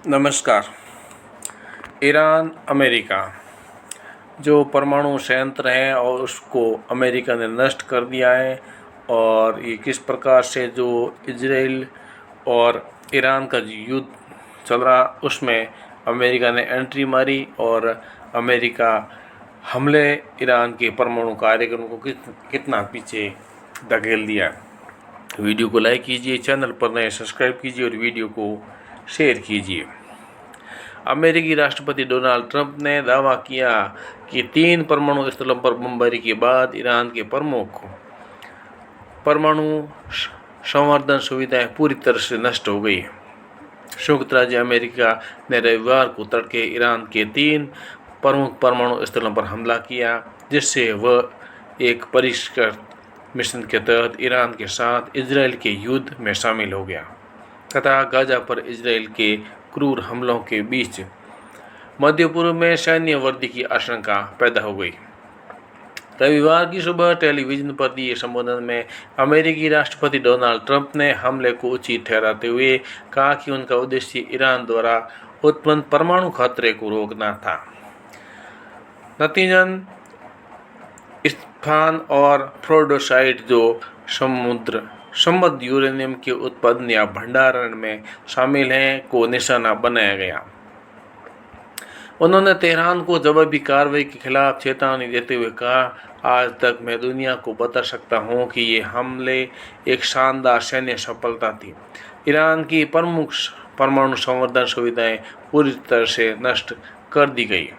नमस्कार। Iran America जो परमाणु संयंत्र है और उसको अमेरिका ने नष्ट कर दिया है। और ये किस प्रकार से जो इजराइल और ईरान का जो युद्ध चल रहा उसमें अमेरिका ने एंट्री मारी और अमेरिका हमले ईरान के परमाणु कार्यक्रम को कितना पीछे धकेल दिया। वीडियो को लाइक कीजिए, चैनल पर नए सब्सक्राइब कीजिए और वीडियो को शेयर कीजिए। अमेरिकी राष्ट्रपति डोनाल्ड ट्रंप ने दावा किया कि 3 परमाणु स्थलों पर बमबारी के बाद ईरान के प्रमुख परमाणु संवर्धन सुविधाएं पूरी तरह से नष्ट हो गई। संयुक्त राज्य अमेरिका ने रविवार को तड़के ईरान के 3 प्रमुख परमाणु स्थलों पर हमला किया, जिससे वह एक परिष्कृत मिशन के तहत ईरान के साथ इजराइल के युद्ध में शामिल हो गया तथा गाजा पर इजराइल के क्रूर हमलों के बीच मध्य पूर्व में सैन्य वृद्धि की आशंका पैदा हो गई। रविवार की सुबह टेलीविजन पर दिए संबोधन में अमेरिकी राष्ट्रपति डोनाल्ड ट्रंप ने हमले को उचित ठहराते हुए कहा कि उनका उद्देश्य ईरान द्वारा उत्पन्न परमाणु खतरे को रोकना था। नतीजन इस्फान और फोर्डोसाइट जो समृद्ध यूरेनियम के उत्पादन या भंडारण में शामिल हैं को निशाना बनाया गया। उन्होंने तेहरान को जवाबी कार्रवाई के खिलाफ चेतावनी देते हुए कहा, आज तक मैं दुनिया को बता सकता हूं कि ये हमले एक शानदार सैन्य सफलता थी। ईरान की प्रमुख परमाणु संवर्धन सुविधाएं पूरी तरह से नष्ट कर दी गई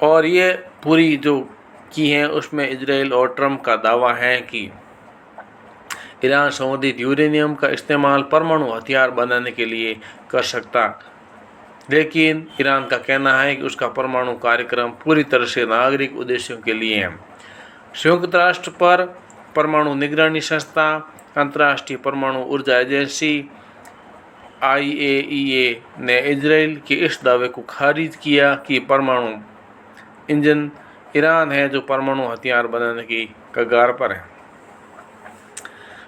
और ये पूरी जो की है उसमें इजराइल और ट्रंप का दावा है कि ईरान संवर्धित यूरेनियम का इस्तेमाल परमाणु हथियार बनाने के लिए कर सकता, लेकिन ईरान का कहना है कि उसका परमाणु कार्यक्रम पूरी तरह से नागरिक उद्देश्यों के लिए है। संयुक्त राष्ट्र पर परमाणु निगरानी संस्था, अंतर्राष्ट्रीय परमाणु ऊर्जा एजेंसी IAEA ने इजराइल के इस दावे को खारिज किया कि परमाणु इंजन ईरान है जो परमाणु हथियार बनाने की कगार पर है।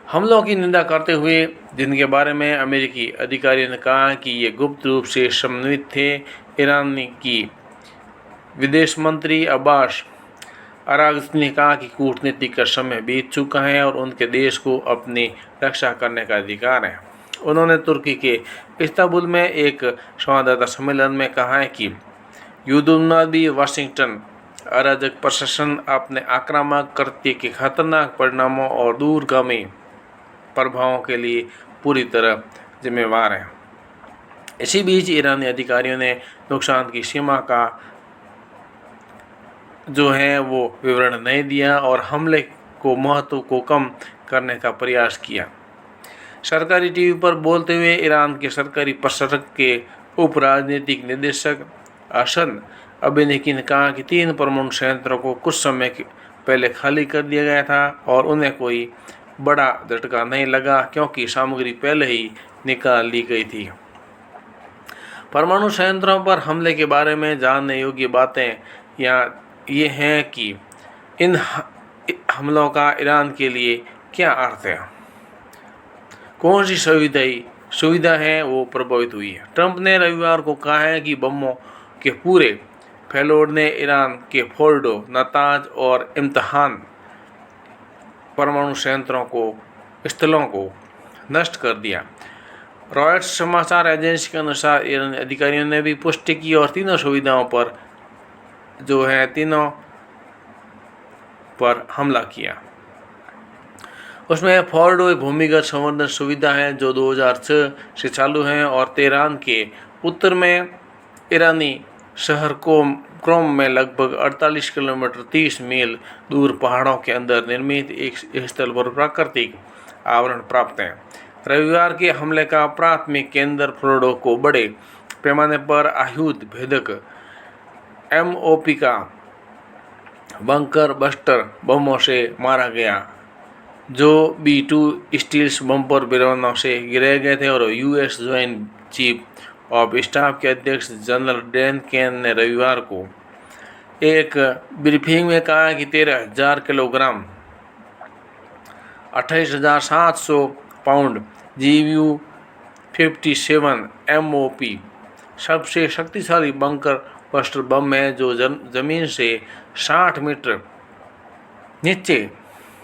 हमलों की निंदा करते हुए, जिनके बारे में अमेरिकी अधिकारियों ने कहा कि ये गुप्त रूप से समन्वित थे, ईरान की विदेश मंत्री अब्बास अरागची ने कहा कि कूटनीति का समय बीत चुका है और उनके देश को अपनी रक्षा करने का अधिकार है। उन्होंने तुर्की के इस्तांबुल में एक संवाददाता सम्मेलन में कहा है कि युद्धोन्मादी वाशिंगटन अराजक प्रशासन अपने आक्रामक कृत्य के खतरनाक परिणामों और दूरगामी प्रभावों के लिए पूरी तरह जिम्मेवार है। इसी बीच ईरानी अधिकारियों ने नुकसान की सीमा का जो है वो विवरण नहीं दिया और हमले को महत्व को कम करने का प्रयास किया। सरकारी टीवी पर बोलते हुए ईरान के सरकारी प्रशासक के उप राजनीतिक निदेशक हसन अबेनेकी ने कहा कि 3 परमाणु संयंत्रों को कुछ समय पहले खाली कर दिया गया था और उन्हें कोई बड़ा झटका नहीं लगा क्योंकि सामग्री पहले ही निकाल ली गई थी। परमाणु संयंत्रों पर हमले के बारे में जानने योग्य बातें ये हैं कि इन हमलों का ईरान के लिए क्या अर्थ है, कौन सी सुविधा है वो प्रभावित हुई है। ट्रंप ने रविवार को कहा है कि बमों के पूरे पेलोड ने ईरान के फोर्डो, नातांज और इम्तिहान परमाणु संयंत्रों स्थलों को नष्ट कर दिया। रॉयटर्स समाचार एजेंसी के अनुसार ईरानी अधिकारियों ने भी पुष्टि की और तीनों पर हमला किया। उसमें फोर्डो एक भूमिगत संवर्धन सुविधा है जो 2006 से चालू है और तेहरान के उत्तर में ईरानी शहर क्रोम में लगभग 48 किलोमीटर 30 मील दूर पहाड़ों के अंदर निर्मित एक स्थल पर प्राकृतिक आवरण प्राप्त है। रविवार के हमले का प्राथमिक केंद्र फोर्डो को बड़े पैमाने पर आयुध भेदक MOP का बंकर बस्टर बमों से मारा गया जो B-2 स्टील्स बम्पर बिरौनों से गिराए गए थे और US joint chief of staff के अध्यक्ष जनरल डैन केन ने रविवार को एक ब्रीफिंग में कहा कि 13,000 किलोग्राम 28,700 पाउंड GBU 57 MOP सबसे शक्तिशाली बंकर बस्टर बम है जो जमीन से 60 मीटर नीचे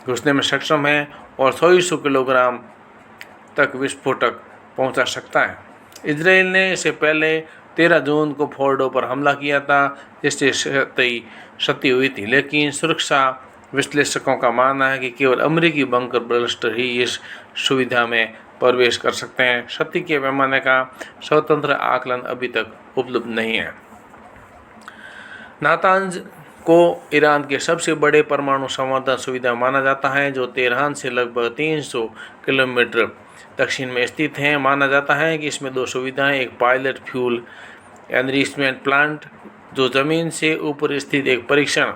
घुसने में सक्षम है और 100 किलोग्राम तक विस्फोटक पहुंचा सकता है। इजराइल ने इससे पहले 13 जून को फोर्डो पर हमला किया था, जिससे क्षति हुई थी, लेकिन सुरक्षा विश्लेषकों का मानना है कि केवल अमेरिकी बंकर बस्टर ही इस सुविधा में प्रवेश कर सकते हैं। क्षति के पैमाने का स्वतंत्र आकलन अभी तक उपलब्ध नहीं है। नातांज को ईरान के सबसे बड़े परमाणु संवर्धन सुविधा माना जाता है, जो तेहरान से लगभग 300 किलोमीटर दक्षिण में स्थित है। माना जाता है कि इसमें 2 सुविधाएं, एक पायलट फ्यूल एनरिचमेंट प्लांट जो ज़मीन से ऊपर स्थित एक परीक्षण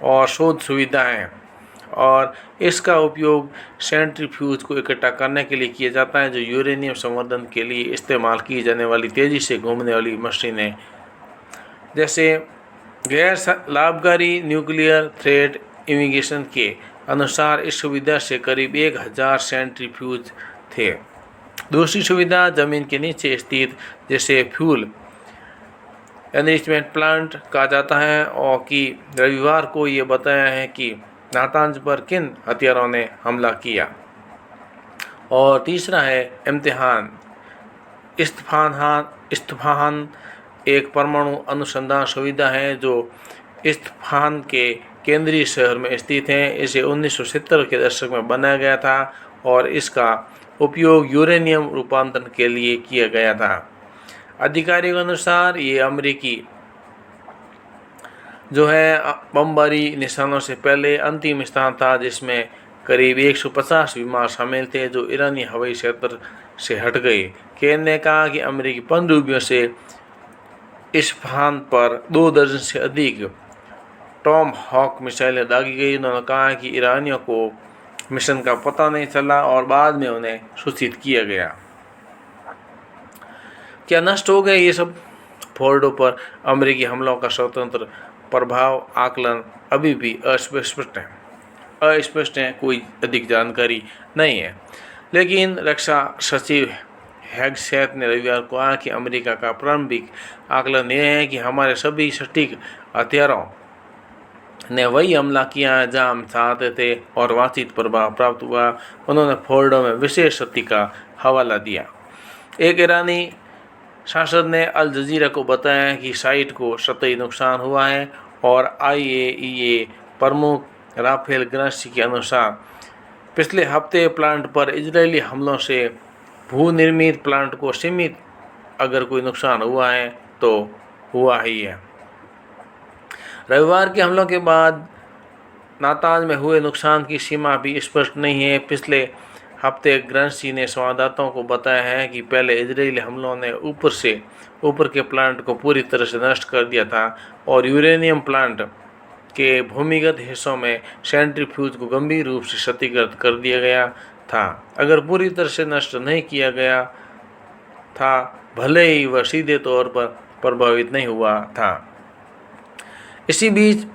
और शोध सुविधा है, और इसका उपयोग सेंट्रीफ्यूज को इकट्ठा करने के लिए किया जाता है, जो यूरेनियम संवर्धन के लिए इस्तेमाल की जाने वाली तेज़ी से घूमने वाली मशीनें जैसे गैर लाभकारी न्यूक्लियर थ्रेट इमिग्रेशन के अनुसार इस सुविधा से करीब 1000 सेंट्रीफ्यूज थे। दूसरी सुविधा जमीन के नीचे स्थित जैसे फ्यूल एनरिचमेंट प्लांट कहा जाता है, और कि रविवार को ये बताया है कि नातांज पर किन हथियारों ने हमला किया। और तीसरा है इम्तिहान। इस्फहान एक परमाणु अनुसंधान सुविधा है जो इस्फहान के केंद्रीय शहर में स्थित है। इसे 1970 के दशक में बनाया गया था और इसका उपयोग यूरेनियम रूपांतरण के लिए किया गया था। अधिकारियों के अनुसार ये अमेरिकी जो है बमबारी निशानों से पहले अंतिम स्थान था, जिसमें करीब 150 विमान शामिल थे जो ईरानी हवाई क्षेत्र से हट गए। केन ने कहा कि अमेरिकी पनडुब्बियों से इस्फहान पर 2 दर्जन से अधिक टॉम हॉक मिसाइलें दागी गई। उन्होंने कहा कि ईरानियों को मिशन का पता नहीं चला और बाद में उन्हें सूचित किया गया। क्या नष्ट हो गए ये सब? फोर्डो पर अमेरिकी हमलों का स्वतंत्र प्रभाव आकलन अभी भी अस्पष्ट है, कोई अधिक जानकारी नहीं है। लेकिन रक्षा सचिव हैगसेथ ने रविवार को कहा कि अमेरिका का प्रारंभिक आकलन यह है कि हमारे सभी सटीक हथियारों ने वही हमला किया है जहाँ हम चाहते थे और वांछित प्रभाव प्राप्त हुआ। उन्होंने फोर्डो में विशेष क्षति का हवाला दिया। एक ईरानी सांसद ने अल जजीरा को बताया कि साइट को सतही नुकसान हुआ है और IAEA प्रमुख राफेल ग्रासी के अनुसार पिछले हफ्ते प्लांट पर इजरायली हमलों से भूनिर्मित प्लांट को सीमित अगर कोई नुकसान हुआ है तो हुआ ही है। रविवार के हमलों के बाद नातांज में हुए नुकसान की सीमा भी स्पष्ट नहीं है। पिछले हफ्ते ग्रासी ने संवाददाताओं को बताया है कि पहले इजरायली हमलों ने ऊपर के प्लांट को पूरी तरह से नष्ट कर दिया था और यूरेनियम प्लांट के भूमिगत हिस्सों में सेंट्रीफ्यूज को गंभीर रूप से क्षतिग्रस्त कर दिया गया था। अगर पूरी तरह से नष्ट नहीं किया गया था, भले ही वह सीधे तौर पर प्रभावित नहीं हुआ था। इसी बीच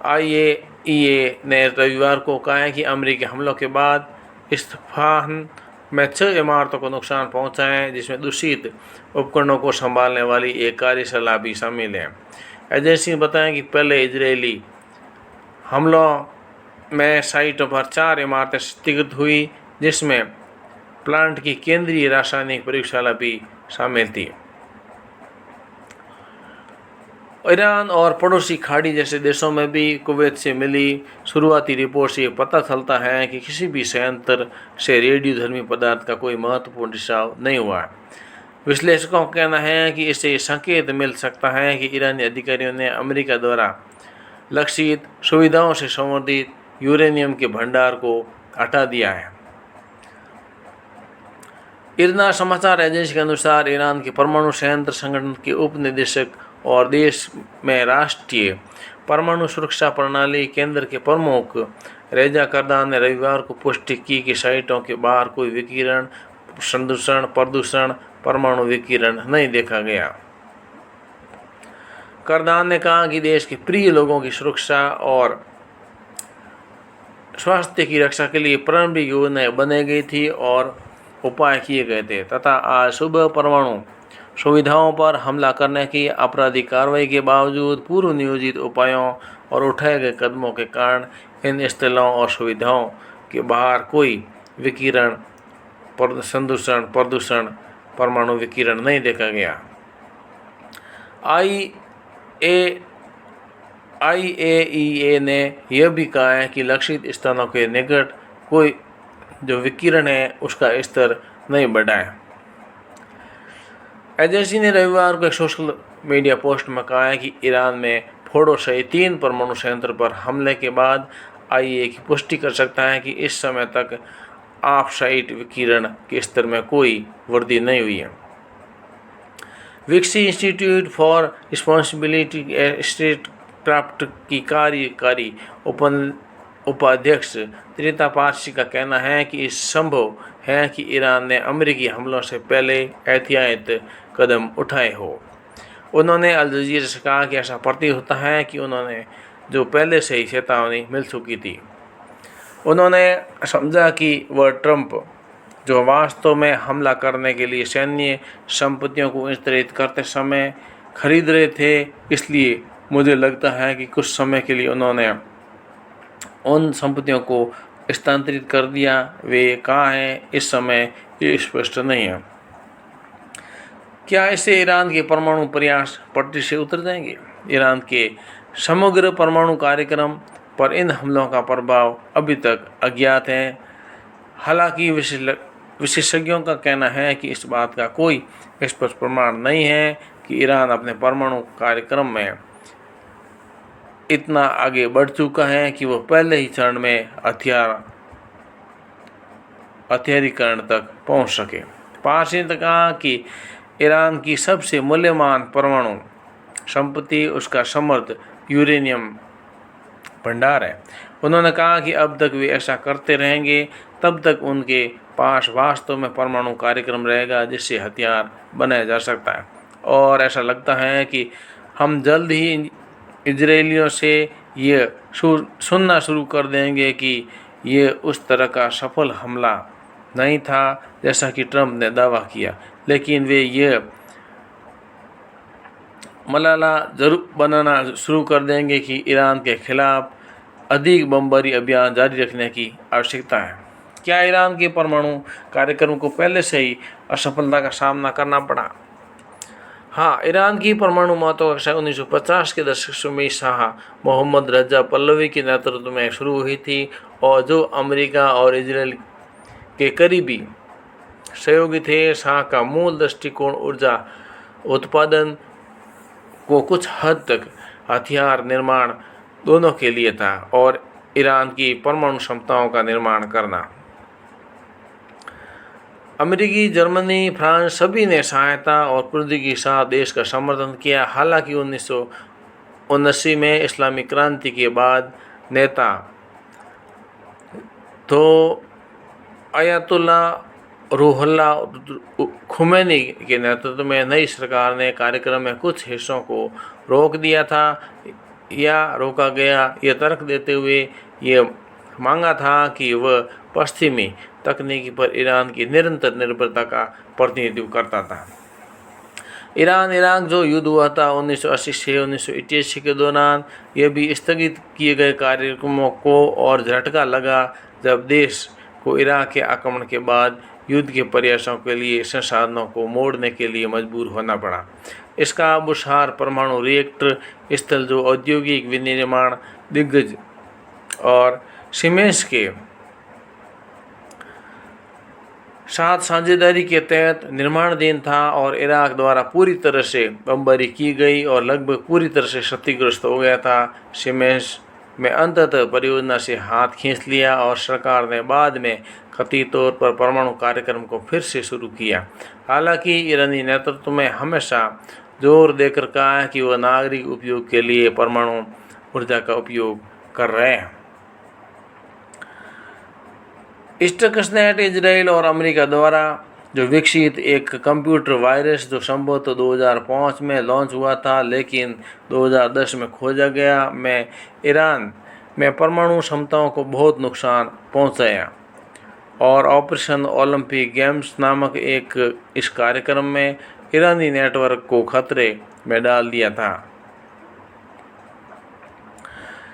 IAEA ने रविवार को कहा है कि अमेरिकी हमलों के बाद इस्फहान में 6 इमारतों को नुकसान पहुंचा है, जिसमें दूषित उपकरणों को संभालने वाली एक कार्यशाला भी शामिल है। एजेंसी ने बताया कि पहले इजरायली हमलों में साइटों पर 4 इमारतें क्षतिग्रस्त हुई, जिसमें प्लांट की केंद्रीय रासायनिक प्रयोगशाला भी शामिल थी। ईरान और पड़ोसी खाड़ी जैसे देशों में भी कुवैत से मिली शुरुआती रिपोर्ट से पता चलता है कि किसी भी संयंत्र से रेडियोधर्मी पदार्थ का कोई महत्वपूर्ण रिसाव नहीं हुआ है। विश्लेषकों का कहना है कि इससे संकेत मिल सकता है कि ईरानी अधिकारियों ने अमेरिका द्वारा लक्षित सुविधाओं से संवर्धित यूरेनियम के भंडार को हटा दिया है। इरना समाचार एजेंसी के अनुसार ईरान के परमाणु संयंत्र संगठन के उप निदेशक और देश में राष्ट्रीय परमाणु सुरक्षा प्रणाली केंद्र के प्रमुख रेजा करदान ने रविवार को पुष्टि की कि साइटों के बाहर कोई विकिरण, प्रदूषण, परमाणु विकिरण नहीं देखा गया। करदान ने कहा कि देश के प्रिय लोगों की सुरक्षा और स्वास्थ्य की रक्षा के लिए प्रारंभिक योजनाएं बनाई गई थी और उपाय किए गए थे तथा आज सुबह परमाणु सुविधाओं पर हमला करने की आपराधिक कार्रवाई के बावजूद पूर्व नियोजित उपायों और उठाए गए कदमों के कारण इन स्थलों और सुविधाओं के बाहर कोई विकिरण प्रदूषण परमाणु विकिरण नहीं देखा गया। IAEA ने यह भी कहा है कि लक्षित स्थानों के निकट कोई जो विकिरण है उसका स्तर नहीं बढ़ा है। एजेंसी ने रविवार को एक सोशल मीडिया पोस्ट में कहा है कि ईरान में फोर्डो सहित 3 परमाणु संयंत्र पर हमले के बाद IAEA की पुष्टि कर सकता है कि इस समय तक ऑफ साइट विकिरण के स्तर में कोई वृद्धि नहीं हुई है। विक्सी इंस्टीट्यूट फॉर रिस्पॉन्सिबिलिटी स्टेटक्राफ्ट की कार्यकारी उपाध्यक्ष त्रिता पारसी का कहना है कि इस संभव है कि ईरान ने अमेरिकी हमलों से पहले एहतियाती कदम उठाए हो। उन्होंने अल जजीरा से कहा कि ऐसा प्रतीत होता है कि उन्होंने जो पहले से ही चेतावनी मिल चुकी थी। उन्होंने समझा कि वह ट्रंप जो वास्तव में हमला करने के लिए सैन्य संपत्तियों को वितरित करते समय खरीद रहे थे, इसलिए मुझे लगता है कि कुछ समय के लिए उन्होंने उन संपत्तियों को स्थानांतरित कर दिया। वे कहाँ हैं इस समय ये स्पष्ट नहीं है। क्या इससे ईरान के परमाणु प्रयास पटरी से उतर जाएंगे? ईरान के समग्र परमाणु कार्यक्रम पर इन हमलों का प्रभाव अभी तक अज्ञात है। हालांकि विशेषज्ञों का कहना है कि इस बात का कोई स्पष्ट प्रमाण नहीं है कि ईरान अपने परमाणु कार्यक्रम में इतना आगे बढ़ चुका है कि वह पहले ही चरण में हथियारीकरण तक पहुंच सके। पारसी ने कहा कि ईरान की सबसे मूल्यवान परमाणु संपत्ति उसका समृद्ध यूरेनियम भंडार है। उन्होंने कहा कि अब तक वे ऐसा करते रहेंगे तब तक उनके पास वास्तव में परमाणु कार्यक्रम रहेगा जिससे हथियार बनाया जा सकता है। और ऐसा लगता है कि हम जल्द ही इजरायलियों से ये सुनना शुरू कर देंगे कि ये उस तरह का सफल हमला नहीं था जैसा कि ट्रंप ने दावा किया, लेकिन वे ये मलाला जरूर बनाना शुरू कर देंगे कि ईरान के खिलाफ अधिक बमबारी अभियान जारी रखने की आवश्यकता है। क्या ईरान के परमाणु कार्यक्रम को पहले से ही असफलता का सामना करना पड़ा? हाँ, ईरान की परमाणु महत्वाकांक्षा 1950 के दशक में शाह मोहम्मद रजा पहलवी के नेतृत्व में शुरू हुई थी और जो अमेरिका और इजराइल के करीबी सहयोगी थे। शाह का मूल दृष्टिकोण ऊर्जा उत्पादन को कुछ हद तक हथियार निर्माण दोनों के लिए था और ईरान की परमाणु क्षमताओं का निर्माण करना। अमेरिकी, जर्मनी, फ्रांस सभी ने सहायता और प्रौद्योगिकी के साथ देश का समर्थन किया। हालांकि 1979 में इस्लामी क्रांति के बाद नेता तो अयतुल्लाह रूहुल्लाह खुमैनी के नेतृत्व में नई सरकार ने कार्यक्रम में कुछ हिस्सों को रोक दिया था या रोका गया, ये तर्क देते हुए ये मांगा था कि वह पश्चिमी तकनीकी पर ईरान की निरंतर निर्भरता का प्रतिनिधित्व करता था। ईरान इराक जो युद्ध हुआ था 1980 से 1981 के दौरान, यह भी स्थगित किए गए कार्यक्रमों को और झटका लगा जब देश को इराक के आक्रमण के बाद युद्ध के प्रयासों के लिए संसाधनों को मोड़ने के लिए मजबूर होना पड़ा। इसका बुशार परमाणु रिएक्टर स्थल जो औद्योगिक विनिर्माण दिग्गज और सीमेंस के साथ साझेदारी के तहत निर्माणाधीन था और इराक द्वारा पूरी तरह से बमबारी की गई और लगभग पूरी तरह से क्षतिग्रस्त हो गया था। सीमेंस में अंततः परियोजना से हाथ खींच लिया और सरकार ने बाद में कथित तौर पर परमाणु कार्यक्रम को फिर से शुरू किया। हालांकि ईरानी नेतृत्व में हमेशा जोर देकर कहा है कि वह नागरिक उपयोग के लिए परमाणु ऊर्जा का उपयोग कर रहे हैं। स्टक्सनेट इजराइल और अमेरिका द्वारा जो विकसित एक कंप्यूटर वायरस जो संभवतः 2005 में लॉन्च हुआ था लेकिन 2010 में खोजा गया, में ईरान में परमाणु क्षमताओं को बहुत नुकसान पहुंचाया। और ऑपरेशन ओलंपिक गेम्स नामक एक इस कार्यक्रम में ईरानी नेटवर्क को खतरे में डाल दिया था।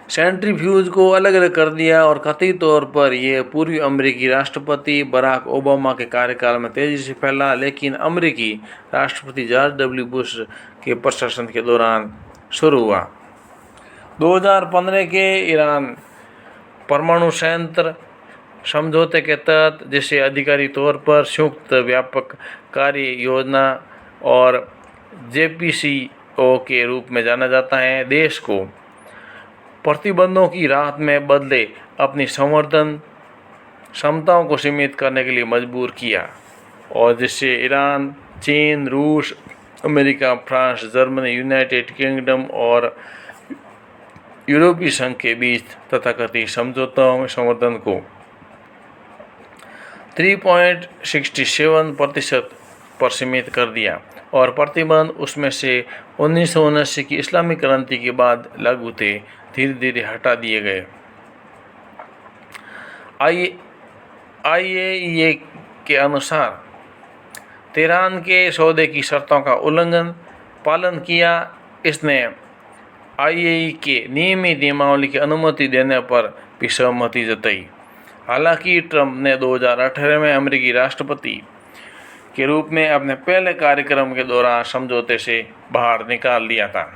सेंट्रीफ्यूज को अलग अलग कर दिया और कतई तौर पर यह पूर्वी अमेरिकी राष्ट्रपति बराक ओबामा के कार्यकाल में तेजी से फैला, लेकिन अमेरिकी राष्ट्रपति जॉर्ज डब्ल्यू बुश के प्रशासन के दौरान शुरू हुआ। 2015 के ईरान परमाणु संयंत्र समझौते के तहत, जिसे आधिकारिक तौर पर संयुक्त व्यापक कार्य योजना और JPCO के रूप में जाना जाता है, देश को प्रतिबंधों की राहत में बदले अपनी संवर्धन क्षमताओं को सीमित करने के लिए मजबूर किया, और जिससे ईरान, चीन, रूस, America, France, Germany, United kingdom और यूरोपीय संघ के बीच तथाकथित समझौतों में संवर्धन को 3.67% पर सीमित कर दिया, और प्रतिबंध उसमें से 1979 की इस्लामिक क्रांति के बाद लागू थे धीरे धीरे हटा दिए गए। IAEA के अनुसार तेहरान के सौदे की शर्तों का पालन किया। इसने IAEA के नियमित नियमावली की अनुमति देने पर भी सहमति जताई। हालांकि ट्रंप ने 2018 में अमेरिकी राष्ट्रपति के रूप में अपने पहले कार्यक्रम के दौरान समझौते से बाहर निकाल दिया था।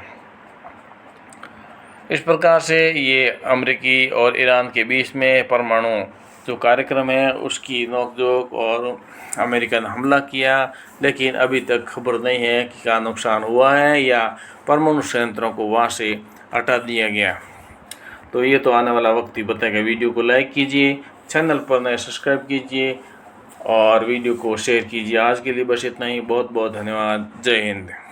इस प्रकार से ये अमेरिकी और ईरान के बीच में परमाणु जो कार्यक्रम है उसकी नोकझोंक, और अमेरिका ने हमला किया, लेकिन अभी तक खबर नहीं है कि क्या नुकसान हुआ है या परमाणु संयंत्रों को वहाँ से हटा दिया गया। तो ये तो आने वाला वक्त ही बताएगा। वीडियो को लाइक कीजिए, चैनल पर नए सब्सक्राइब कीजिए और वीडियो को शेयर कीजिए। आज के लिए बस इतना ही। बहुत बहुत धन्यवाद। जय हिंद।